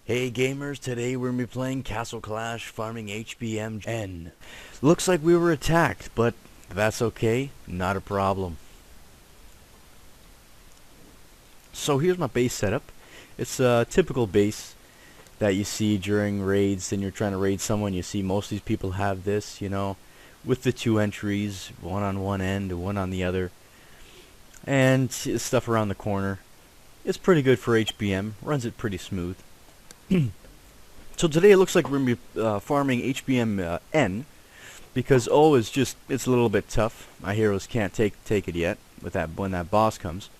Hey gamers, today we're going to be playing Castle Clash farming HBM N. Looks like we were attacked, but that's okay, not a problem. So here's my base setup. It's a typical base that you see during raids. Then you're trying to raid someone, you see most of these people have this, you know, with the two entries, one on one end and one on the other. And stuff around the corner. It's pretty good for HBM, runs it pretty smooth. So today it looks like we're going to be farming HBM N, because O is just, it's a little bit tough. My heroes can't take it yet with that when that boss comes.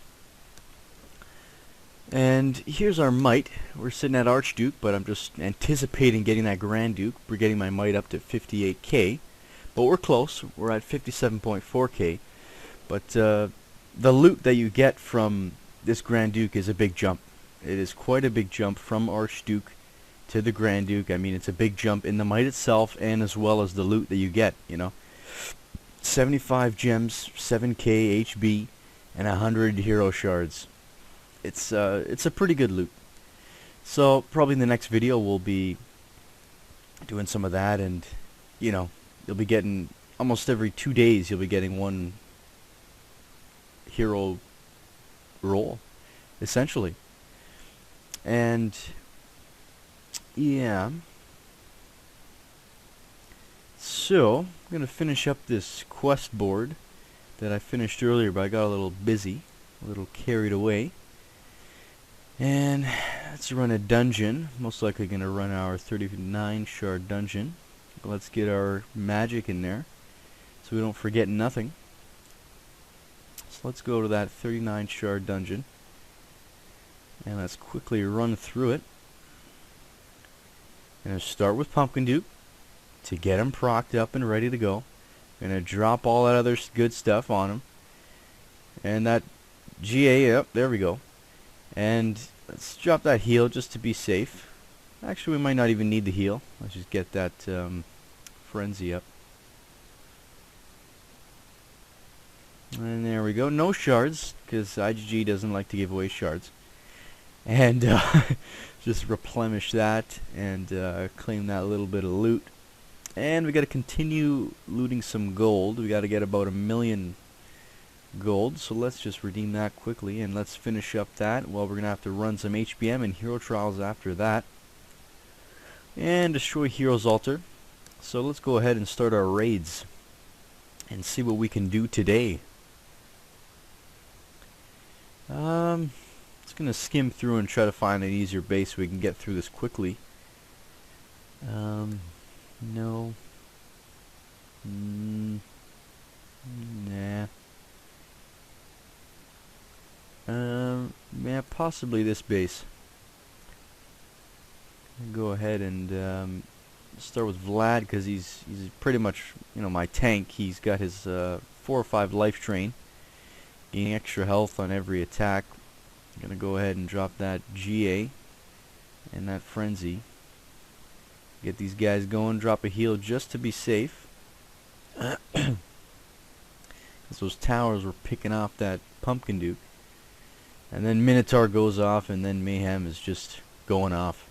And here's our might. We're sitting at Archduke, but I'm just anticipating getting that Grand Duke. We're getting my might up to 58k, but we're close. We're at 57.4k. But the loot that you get from this Grand Duke is a big jump. It is quite a big jump from Archduke to the Grand Duke. I mean, it's a big jump in the might itself and as well as the loot that you get, you know. 75 gems, 7k HB, and 100 hero shards. It's a pretty good loot. So probably in the next video we'll be doing some of that, and you know, you'll be getting almost every 2 days you'll be getting one hero roll, essentially. And yeah, so I'm gonna finish up this quest board that I finished earlier, but I got a little busy, a little carried away. And let's run a dungeon. Most likely gonna run our 39 shard dungeon. Let's get our magic in there so we don't forget nothing. So let's go to that 39 shard dungeon and let's quickly run through it. Gonna start with Pumpkin Duke to get him procced up and ready to go. Gonna drop all that other good stuff on him. And that GA, yep, there we go. And let's drop that heal just to be safe. Actually, we might not even need the heal. Let's just get that frenzy up. And there we go. No shards, because IGG doesn't like to give away shards. And just replenish that and claim that little bit of loot. And we got to continue looting some gold. We got to get about 1 million gold, so let's just redeem that quickly and let's finish up that. Well, we're gonna have to run some HBM and hero trials after that and destroy Hero's Altar. So let's go ahead and start our raids and see what we can do today. Just gonna skim through and try to find an easier base so we can get through this quickly. No. Nah. Yeah, possibly this base. Go ahead and start with Vlad, because he's pretty much, you know, my tank. He's got his 4 or 5 life drain, gaining extra health on every attack. I'm gonna go ahead and drop that GA and that frenzy. Get these guys going. Drop a heal just to be safe, because those towers were picking off that Pumpkin Duke. And then Minotaur goes off, and then Mayhem is just going off.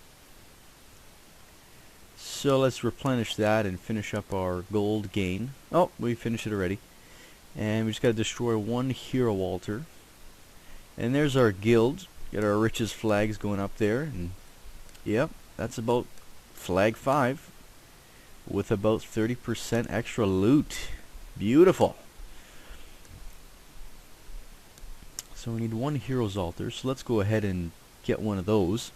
So let's replenish that and finish up our gold gain. Oh, we finished it already. And we just got to destroy 1 hero altar. And there's our guild. Got our riches flags going up there. And yep, that's about flag 5 with about 30% extra loot. Beautiful. So we need 1 hero's altar, so let's go ahead and get one of those.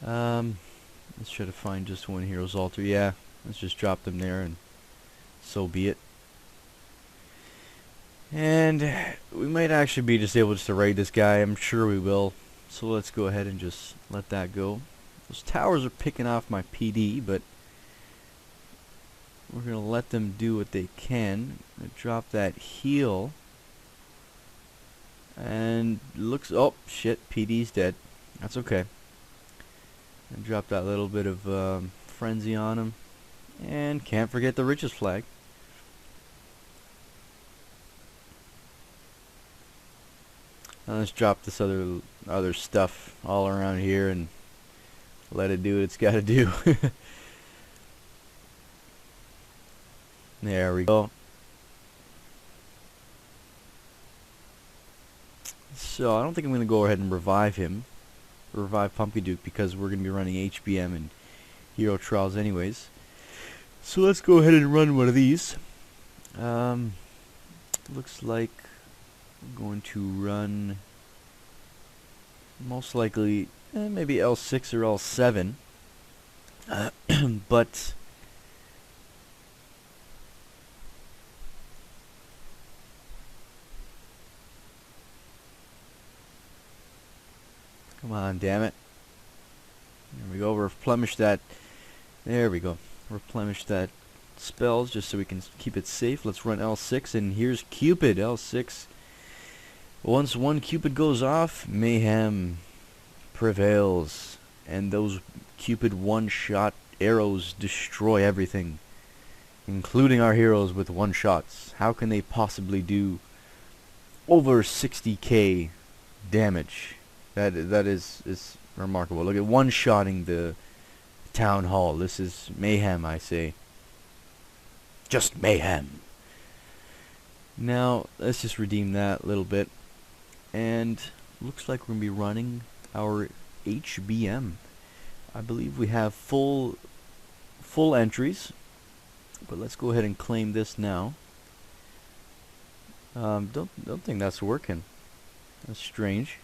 Let's try to find just 1 hero's altar. Yeah, let's just drop them there and so be it. And we might actually be just able to raid this guy. I'm sure we will. So let's go ahead and just let that go. Those towers are picking off my PD, but we're going to let them do what they can. I'm going to drop that heal. And looks, oh shit, PD's dead. That's okay. And drop that little bit of frenzy on him. And can't forget the riches flag. Now let's drop this other stuff all around here and let it do what it's got to do. There we go. So I don't think I'm going to go ahead and revive Pumpkin Duke, because we're going to be running HBM and Hero Trials anyways. So let's go ahead and run one of these. Looks like I'm going to run most likely maybe L6 or L7. But come on, damn it. There we go. Replenish that. There we go. Replenish that spells just so we can keep it safe. Let's run L6, and here's Cupid. L6. Once one Cupid goes off, mayhem prevails, and those Cupid one-shot arrows destroy everything, including our heroes with one-shots. How can they possibly do over 60k damage? That is remarkable. Look at one-shotting the town hall. This is mayhem, I say. Just mayhem. Now let's just redeem that a little bit, and looks like we're gonna be running our HBM. I believe we have full entries, but let's go ahead and claim this now. Don't think that's working. That's strange.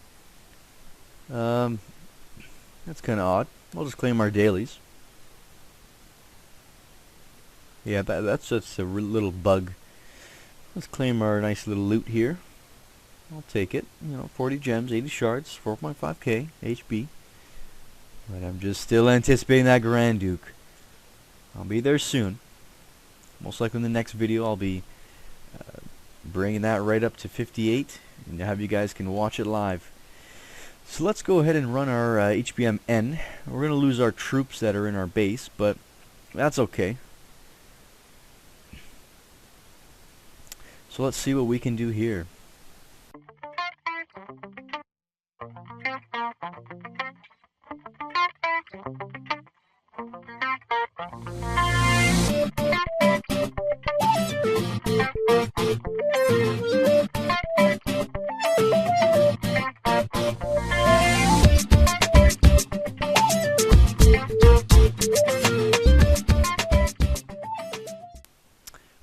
That's kind of odd. We'll just claim our dailies. Yeah, that's just a little bug. Let's claim our nice little loot here. I'll take it. You know, 40 gems, 80 shards, 4.5k HB. But I'm just still anticipating that Grand Duke. I'll be there soon. Most likely in the next video I'll be bringing that right up to 58, and have you guys can watch it live. So let's go ahead and run our HBM N. We're going to lose our troops that are in our base, but that's okay. So let's see what we can do here.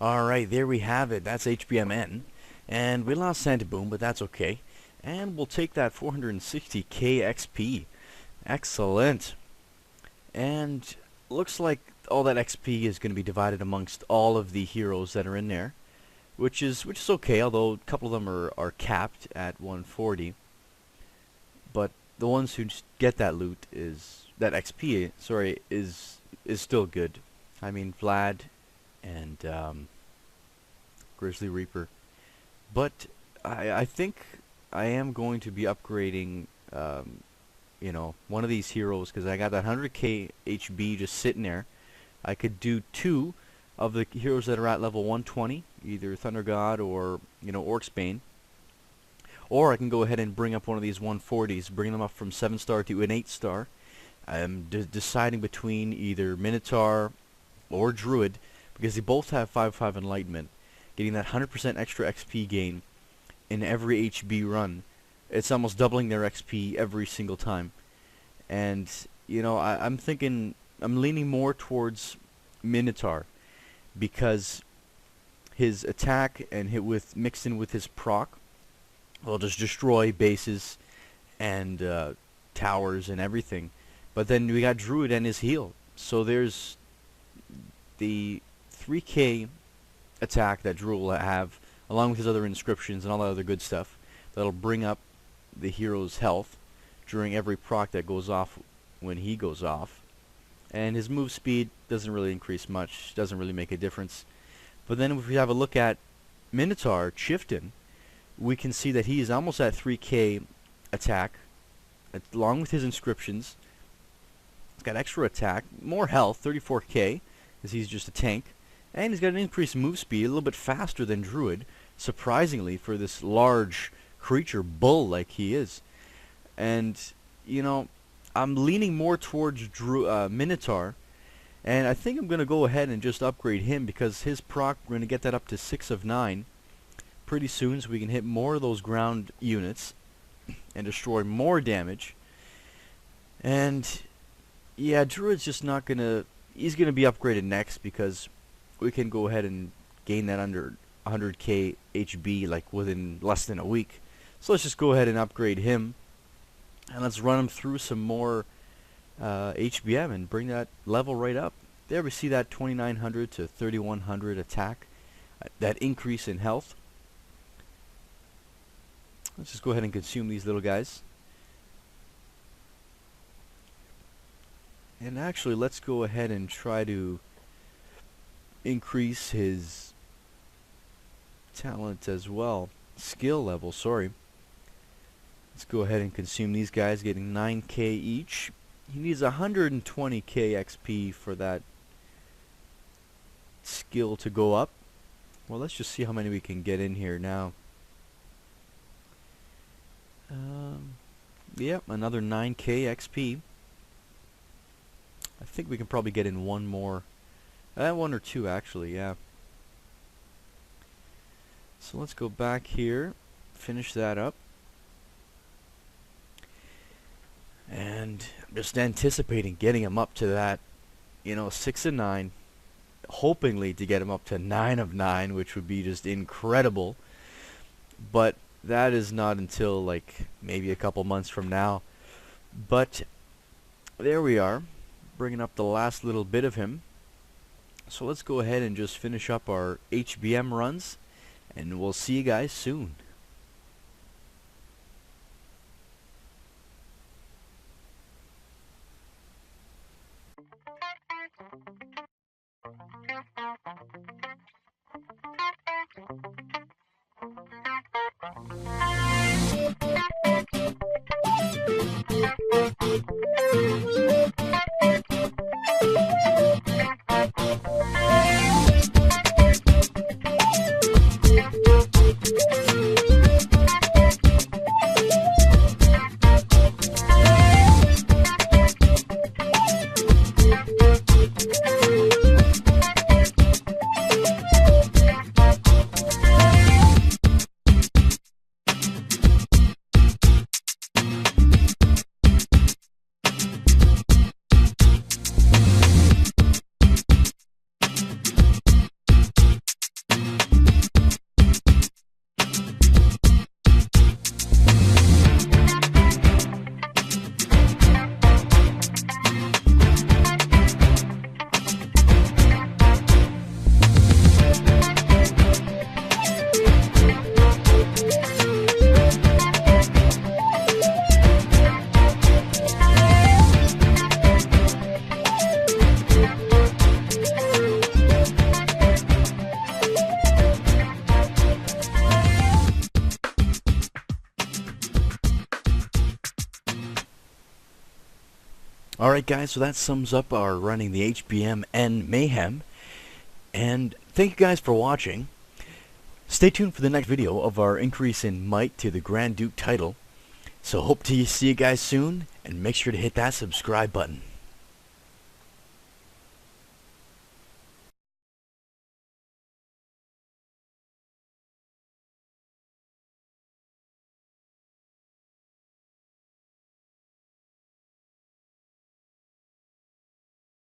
Alright, there we have it. That's HBM N. And we lost Santa Boom, but that's okay. And we'll take that 460k XP. Excellent. And looks like all that XP is going to be divided amongst all of the heroes that are in there, which is okay, although a couple of them are capped at 140. But the ones who just get that loot is still good. I mean, Vlad and Grizzly Reaper. But I think I am going to be upgrading you know, one of these heroes, because I got that 100k HB just sitting there. I could do 2 of the heroes that are at level 120, either Thunder God or, you know, Orcsbane. Or I can go ahead and bring up one of these 140s, bring them up from 7-star to an 8-star. I'm deciding between either Minotaur or Druid, because they both have 5/5 Enlightenment. Getting that 100% extra XP gain in every HB run. It's almost doubling their XP every single time. And, you know, I'm leaning more towards Minotaur, because his attack and mixed in with his proc will just destroy bases and towers and everything. But then we got Druid and his heal. So there's the 3k attack that Druid will have, along with his other inscriptions and all that other good stuff, that'll bring up the hero's health during every proc that goes off when he goes off. And his move speed doesn't really increase much, doesn't really make a difference. But then if we have a look at Minotaur, Chieftain, we can see that he is almost at 3k attack, along with his inscriptions. He's got extra attack, more health, 34k, because he's just a tank. And he's got an increased move speed, a little bit faster than Druid, surprisingly, for this large creature bull like he is. And, you know, I'm leaning more towards Minotaur. And I think I'm going to go ahead and just upgrade him because his proc, we're going to get that up to 6 of 9 pretty soon, so we can hit more of those ground units and destroy more damage. And yeah, Druid's just not going to, he's going to be upgraded next because we can go ahead and gain that under 100k HB like within less than a week. So let's just go ahead and upgrade him. And let's run him through some more HBM and bring that level right up. There we see that 2900 to 3100 attack, that increase in health. Let's just go ahead and consume these little guys. And actually, let's go ahead and try to increase his talent as well. Skill level, sorry. Let's go ahead and consume these guys, getting 9k each. He needs 120k XP for that skill to go up. Well, let's just see how many we can get in here now. Yep, another 9k XP. I think we can probably get in one more. One or two actually, yeah. So let's go back here, finish that up. And I'm just anticipating getting him up to that, 6 of 9. Hopingly to get him up to 9 of 9, which would be just incredible. But that is not until like maybe a couple months from now. But there we are, bringing up the last little bit of him. So let's go ahead and just finish up our HBM runs, and we'll see you guys soon. Alright guys, so that sums up our running the HBM N Mayhem. And thank you guys for watching. Stay tuned for the next video of our increase in might to the Grand Duke title. So hope to see you guys soon, and make sure to hit that subscribe button.